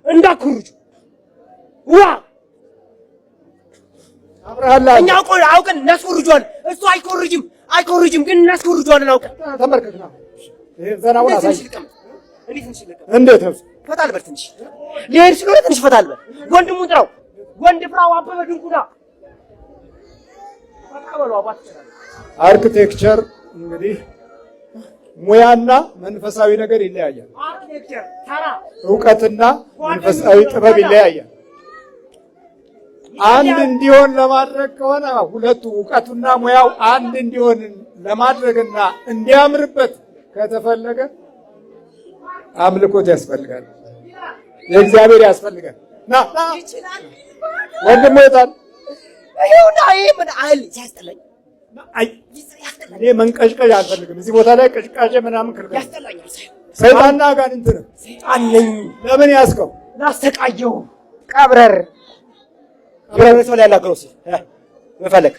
እንዳትኮርጁ ዋ አብርሃላ እኛ አውቀን እናስኮርጇለን። እሱ አይኮርጅም ግን እናስኮርጇለን አውቀን። ተመልከትና ይሄ ዘናውን አሳይ። እንዴት ነው? ፈታል በል ትንሽ ሊሄድ ስለሆነ ትንሽ ፈታል በል። ወንድሙን ጥራው። ወንድ ፍራው አበበ ድንቁና ፈታበሉ አባት ይችላል። አርኪቴክቸር እንግዲህ ሙያና መንፈሳዊ ነገር ይለያያል። አርኪቴክቸር ታራ ዕውቀትና መንፈሳዊ ጥበብ ይለያያል። አንድ እንዲሆን ለማድረግ ከሆነ ሁለቱ ዕውቀቱና ሙያው አንድ እንዲሆን ለማድረግና እንዲያምርበት ከተፈለገ አምልኮት ያስፈልጋል። የእግዚአብሔር ያስፈልጋል። ና ወንድም ይወጣል። ይሁንና ይሄ ምን አይል ሲያስጠላኝ እኔ መንቀዥቀዥ አልፈልግም። እዚህ ቦታ ላይ ቅዥቃዥ ምናምን ክርክ ያስጠላኛል። ሰይጣንና አጋንንት ነው። ሰይጣን ነኝ። ለምን ያስከው? ላስተቃየው ቀብረር ሰው ላይ ያናግረው ሲል መፈለግ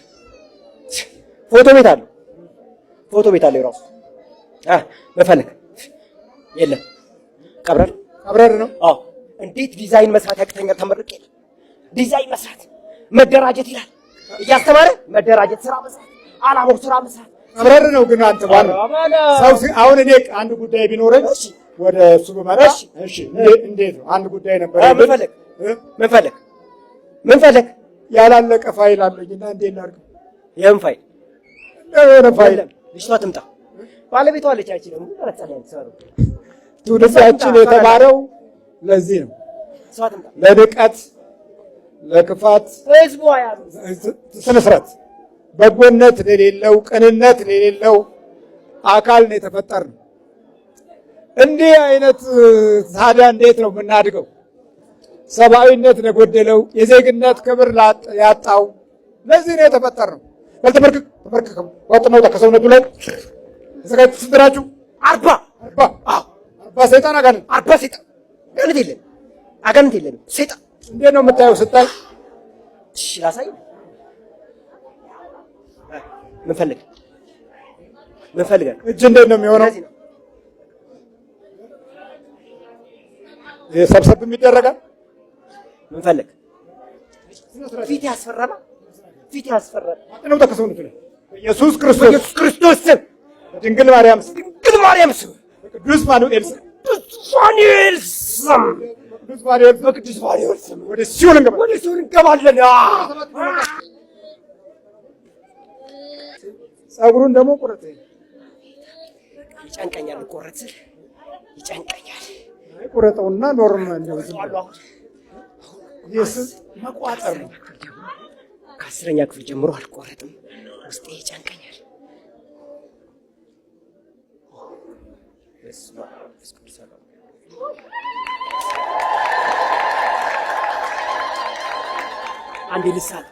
ፎቶ ቤት አለው። ፎቶ ቤት አለው ራሱ መፈለግ የለም። ቀብረር ነው። አዎ እንዴት ዲዛይን መስራት ያቅተኛል? ተመርቄ ዲዛይን መስራት መደራጀት ይላል እያስተማረ መደራጀት፣ ስራ መስራት፣ አላማው ስራ መስራት ቀብረር ነው። ግን አንተ ሰው አሁን እኔ አንድ ጉዳይ ቢኖረኝ ወደ እሱ ብመጣ እሺ፣ እንዴት ነው? አንድ ጉዳይ ነበር። ምን ፈለግ ያላለቀ ፋይል አለኝና እንዴት ላድርገው? የምን ፋይል? ፋይል ልጅቷ ትምጣ። ባለቤቷ አለች። አይቺ ደግሞ ተረጻለኝ ሰሩ ትውልዳችን የተማረው ለዚህ ነው። ለንቀት፣ ለክፋት፣ ህዝቡ ያሉ ስነ ስርዓት፣ በጎነት ለሌለው፣ ቅንነት ለሌለው አካል ነው የተፈጠርነው። እንዲህ አይነት ታዲያ እንዴት ነው የምናድገው? ሰብአዊነት ለጎደለው፣ የዜግነት ክብር ያጣው ለዚህ ነው የተፈጠርነው። በልተመርክክ ወጥ ነው ከሰውነቱ ላይ ዘጋጅ ስትራችሁ 40 ሰይጣን አጋንንት 40 ሰይጣን አጋንንት የለም። ሰይጣን እንዴት ነው የምታየው? ስታይ እሺ ላሳይ። ምን ፈልገህ እጅ እንዴት ነው የሚሆነው? ሰብሰብ የሚደረጋል። ምን ፈልግ? ፊት ያስፈራል። ነው ተከሰውነቱ ላይ ኢየሱስ ክርስቶስ ስም፣ ድንግል ማርያም ስም፣ ቅዱስ ማኑኤል ስም፣ በቅዱስ ማኑኤል ስም ወደ ሲኦል እንገባለን። ጸጉሩን ደግሞ ቁረጥ። ይጨንቀኛል። ቁረጥ ይጨንቀኛል። ቁረጠውና ኖርማል ነው። ኢየሱስ መቋጠር ነው። ከ10ኛ ክፍል ጀምሮ አልቆረጥም። ውስጤ ይጨንቀኛል። አንዴ ልሳል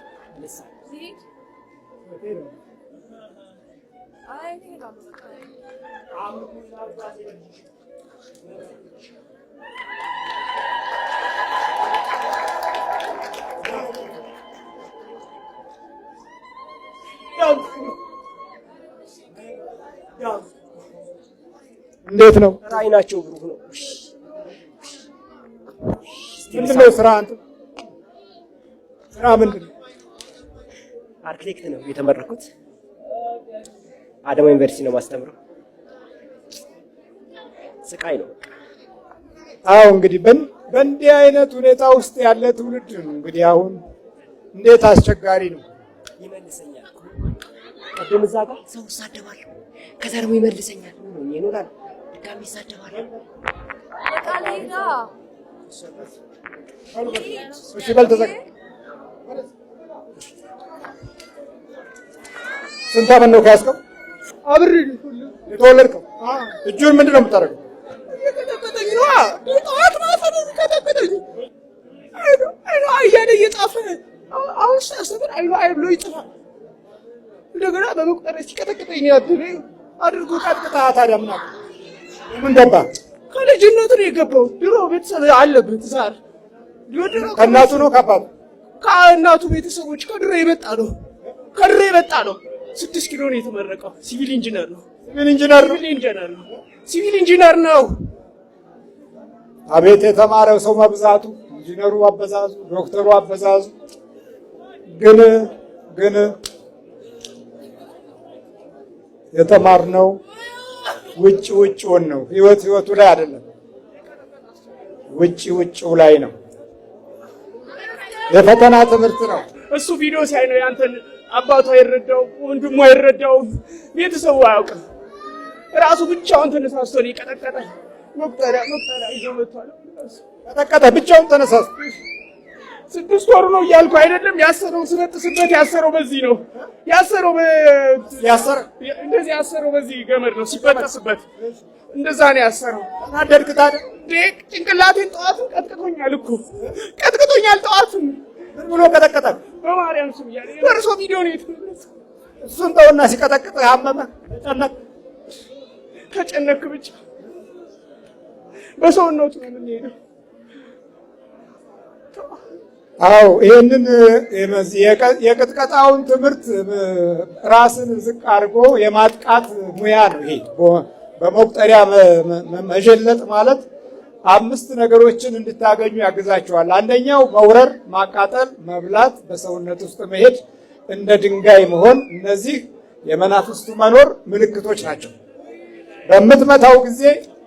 እንዴት ነው? አይናቸው ብሩህ ነው። ምንድን ነው ስራ? አንተ ስራ ምንድን ነው? አርኪቴክት ነው የተመረኩት። አዳማ ዩኒቨርሲቲ ነው ማስተምረው። ስቃይ ነው። አዎ እንግዲህ በእንዲህ አይነት ሁኔታ ውስጥ ያለ ትውልድ ነው እንግዲህ አሁን እንዴት አስቸጋሪ ነው። ይመልሰኛል። ቀደም እዛ ጋር ሰው ይሳደባል፣ ከዛ ደግሞ ይመልሰኛል። ምን ይኖራል? ድጋሚ ይሳደባል። እሺ በል ተዘጋ። ስንት ዓመት ነው ከያዝከው? አብሬ የተወለድከው? እጁን ምንድን ነው የምታደርገው? እየቀጠቀጠኝ ነዋ። ጠዋት ማታ ነው የሚቀጠቅጠኝ። አይኑ እያለ እየጣፈ አሁን ሳስበን አይኑ ብሎ ይጥፋል። እንደገና በመቁጠሪያ ሲቀጠቅጠኝ አድርጎ ቀጥታ። ታዲያ ምን ገባ? ከልጅነቱ ነው የገባው። ድሮ ቤተሰብ አለበት ዛር ከእናቱ ነው ከአባቱ? ከእናቱ ቤተሰቦች ከድሮ የመጣ ነው። 6 ኪሎ ነው የተመረቀው። ሲቪል ኢንጂነር ነው። ሲቪል ኢንጂነር ነው። አቤት የተማረው ሰው መብዛቱ፣ ኢንጂነሩ አበዛዙ፣ ዶክተሩ አበዛዙ። ግን የተማርነው ውጭውን ነው። ህይወቱ ላይ አይደለም፣ ውጭው ላይ ነው። የፈተና ትምህርት ነው። እሱ ቪዲዮ ሲያይ ነው ያንተን አባቱ አይረዳው፣ ወንድሙ አይረዳው፣ ቤተሰቡ አያውቅም። ራሱ ብቻውን ተነሳስቶ ነው የቀጠቀጠ። መቁጠሪያ ይዞ መጥቷል። ቀጠቀጠ፣ ብቻውን ተነሳስቶ 6 ወሩ ነው እያልኩ አይደለም። ያሰረው ስበጥስበት ያሰረው በዚህ ነው ያሰረው እንደዚህ ያሰረው በዚህ ገመድ ነው ሲበጠስበት፣ እንደዛ ነው ያሰረው። ተናደድክ ታዲያ? ጭንቅላቴን ጠዋቱን ቀጥቅጦኛል እኮ ቀጥቅጦኛል። ጠዋቱን ብሎ ቀጠቀጠ። በማርያም ስም እያለ የደርሶ ቪዲዮ ነው የተመለሰው። እሱን ተውና ሲቀጠቅጥ ያመመ ተጨነክ ብቻ በሰውነቱ ነው የምንሄደው። አዎ ይህንን የቅጥቀጣውን ትምህርት ራስን ዝቅ አድርጎ የማጥቃት ሙያ ነው ይሄ። በመቁጠሪያ መዠለጥ ማለት 5 ነገሮችን እንድታገኙ ያግዛቸዋል። አንደኛው መውረር፣ ማቃጠል፣ መብላት፣ በሰውነት ውስጥ መሄድ፣ እንደ ድንጋይ መሆን። እነዚህ የመናፍስቱ መኖር ምልክቶች ናቸው። በምትመታው ጊዜ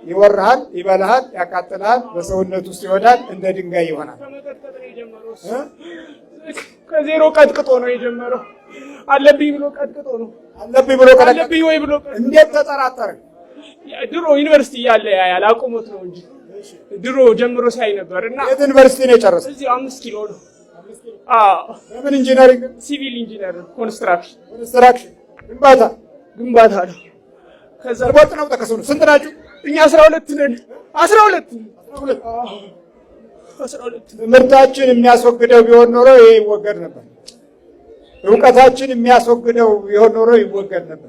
ይወርሃል፣ ይበልሃል፣ ያቃጥልሃል፣ በሰውነት ውስጥ ይወዳል፣ እንደ ድንጋይ ይሆናል። ከዜሮ ቀጥቅጦ ነው የጀመረው። አለብኝ ብሎ ቀጥቅጦ ነው። አለብኝ ወይ ብሎ እንዴት ተጠራጠረ? ድሮ ዩኒቨርሲቲ እያለ ያያል አቁሞት ነው እንጂ ድሮ ጀምሮ ሲያይ ነበር። እና የት ዩኒቨርሲቲ ነው የጨረሰው? እዚህ 5 ኪሎ ነው። በምን ኢንጂነሪንግ? ሲቪል ኢንጂነር ኮንስትራክሽን ግንባታ ነው። ከዛ ወጥ ነው ተከሰው። ስንት ናችሁ? እኛ 12 ነን። 12 ትምህርታችን የሚያስወግደው ቢሆን ኖሮ ይሄ ይወገድ ነበር። እውቀታችን የሚያስወግደው ቢሆን ኖሮ ይወገድ ነበር።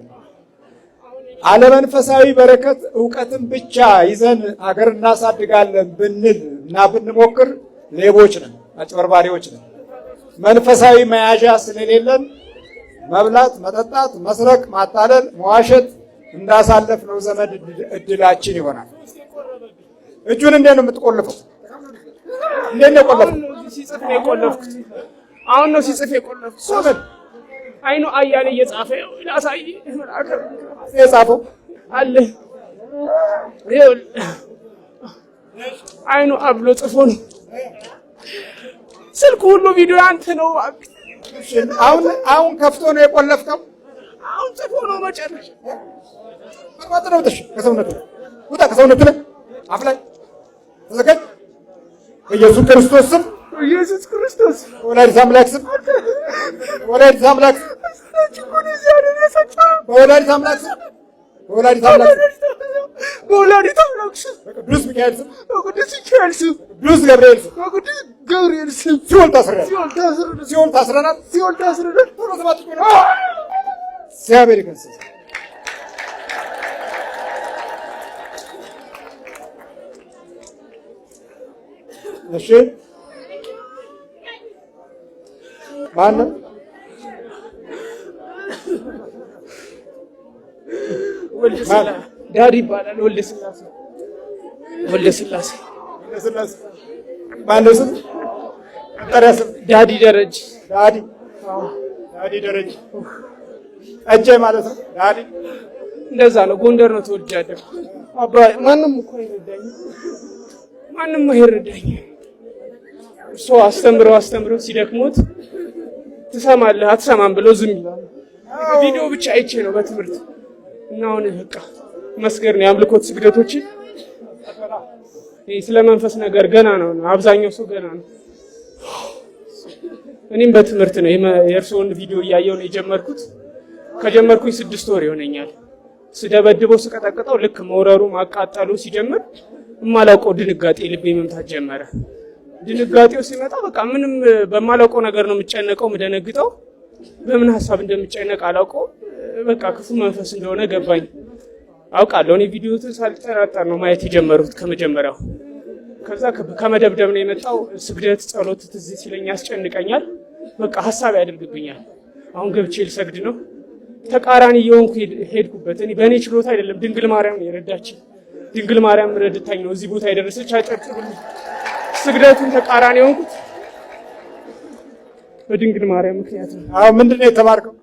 አለመንፈሳዊ በረከት እውቀትን ብቻ ይዘን ሀገር እናሳድጋለን ብንል እና ብንሞክር ሌቦች ነን፣ አጭበርባሪዎች ነን። መንፈሳዊ መያዣ ስለሌለን መብላት፣ መጠጣት፣ መስረቅ፣ ማታለል፣ መዋሸት እንዳሳለፍነው ዘመድ እድላችን ይሆናል። እጁን እንዴት ነው የምትቆልፈው? እንዴት ነው የቆለፈው? አሁን ነው ሲጽፍ የቆለፍኩት። አይኑ አያሌ እየጻፈ ላሳይ የጻፈው አለ። አይኑ አብሎ ጽፎ ነው። ስልኩ ሁሉ ቪዲዮ አንተ ነው። አሁን ከፍቶ ነው የቆለፍከው? አሁን ጽፎ ነው መጨረሻ። መቅባት ነው ተሽ ከሰውነቱ ውጣ፣ ከሰውነቱ ላይ አፍ ላይ ተዘጋጅ። በኢየሱስ ክርስቶስ ስም፣ ኢየሱስ ክርስቶስ በወላዲተ አምላክ ስም፣ በወላዲተ አምላክ ስም፣ በወላዲተ አምላክ ስም፣ በወላዲተ አምላክ ስም፣ በወላዲተ አምላክ ስም፣ በቅዱስ ሚካኤል ስም፣ በቅዱስ ሚካኤል ስም፣ በቅዱስ ገብርኤል ስም፣ በቅዱስ ገብርኤል ስም ሲኦል ታስረናል፣ ሲኦል ታስረናል፣ ሲኦል ታስረናል። ቶሎ ተማጥቆ ነው። እግዚአብሔር ይመስገን። እሺ ማነው? ዳዲ ይባላል። ወልደ ስላሴ ማነው ስም? ጠሪያ ስም? ዳዲ ደረጀ። ዳዲ ደረጀ ጠጀ ማለት ነው። ዳዲ እንደዛ ነው። ጎንደር ነው ተወልጄ ያደግኩት። አባ ማንም እኮ አይረዳኝም፣ ማንም አይረዳኝም። እሱ አስተምረው ሲደክሙት ትሰማለህ አትሰማም ብሎ ዝም ይላል። ቪዲዮ ብቻ አይቼ ነው በትምህርት እና አሁን በቃ መስገድ ነው የአምልኮት ስግደቶች። ስለ መንፈስ ነገር ገና ነው፣ አብዛኛው ሰው ገና ነው። እኔም በትምህርት ነው የእርስዎን ቪዲዮ እያየሁ ነው የጀመርኩት። ከጀመርኩኝ 6 ወር ይሆነኛል። ስደበድበው ስቀጠቅጠው ልክ መውረሩ ማቃጠሉ ሲጀምር የማላውቀው ድንጋጤ ልቤ መምታት ጀመረ። ድንጋጤው ሲመጣ በቃ ምንም በማላውቀው ነገር ነው የምጨነቀው፣ የምደነግጠው። በምን ሀሳብ እንደምጨነቅ አላውቀው። በቃ ክፉ መንፈስ እንደሆነ ገባኝ። አውቃለሁ እኔ ቪዲዮውን ሳልጠራጠር ነው ማየት የጀመሩት ከመጀመሪያው። ከዛ ከመደብደብ ነው የመጣው። ስግደት፣ ጸሎት ትዝ ሲለኝ ያስጨንቀኛል። በቃ ሀሳብ ያደርግብኛል። አሁን ገብቼ ልሰግድ ነው። ተቃራኒ የሆንኩ ሄድኩበት። እኔ በእኔ ችሎታ አይደለም፣ ድንግል ማርያም ነው የረዳችኝ። ድንግል ማርያም ረድታኝ ነው እዚህ ቦታ የደረሰች። አጨብጭቡልኝ። ስግደቱን ተቃራኒ ሆንኩት በድንግል ማርያም ምክንያት ነው። አሁን ምንድነው የተማርከው?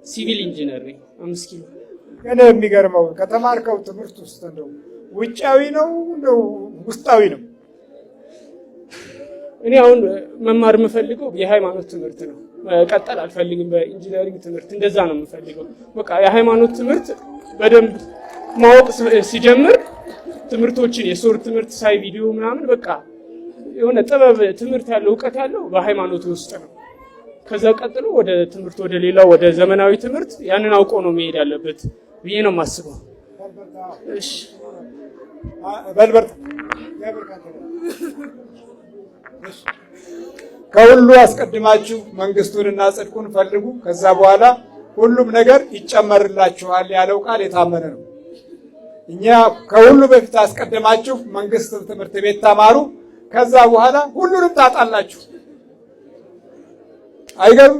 ሲቪል ኢንጂነር ነኝ 5 ኪሎ። ግን የሚገርመው ከተማርከው ትምህርት ውስጥ እንደው ውጫዊ ነው እንደው ውስጣዊ ነው? እኔ አሁን መማር የምፈልገው የሃይማኖት ትምህርት ነው። መቀጠል አልፈልግም በኢንጂነሪንግ ትምህርት። እንደዛ ነው የምፈልገው። በቃ የሃይማኖት ትምህርት በደንብ ማወቅ ሲጀምር ትምህርቶችን የሶር ትምህርት ሳይ ቪዲዮ ምናምን በቃ የሆነ ጥበብ ትምህርት ያለው እውቀት ያለው በሃይማኖት ውስጥ ነው። ከዛ ቀጥሎ ወደ ትምህርት ወደ ሌላው ወደ ዘመናዊ ትምህርት ያንን አውቆ ነው መሄድ ያለበት ብዬ ነው የማስበው። እሺ በልበርት ከሁሉ አስቀድማችሁ መንግስቱንና ጽድቁን ፈልጉ፣ ከዛ በኋላ ሁሉም ነገር ይጨመርላችኋል ያለው ቃል የታመነ ነው። እኛ ከሁሉ በፊት አስቀድማችሁ መንግስት ትምህርት ቤት ተማሩ፣ ከዛ በኋላ ሁሉንም ታጣላችሁ። አይገርም?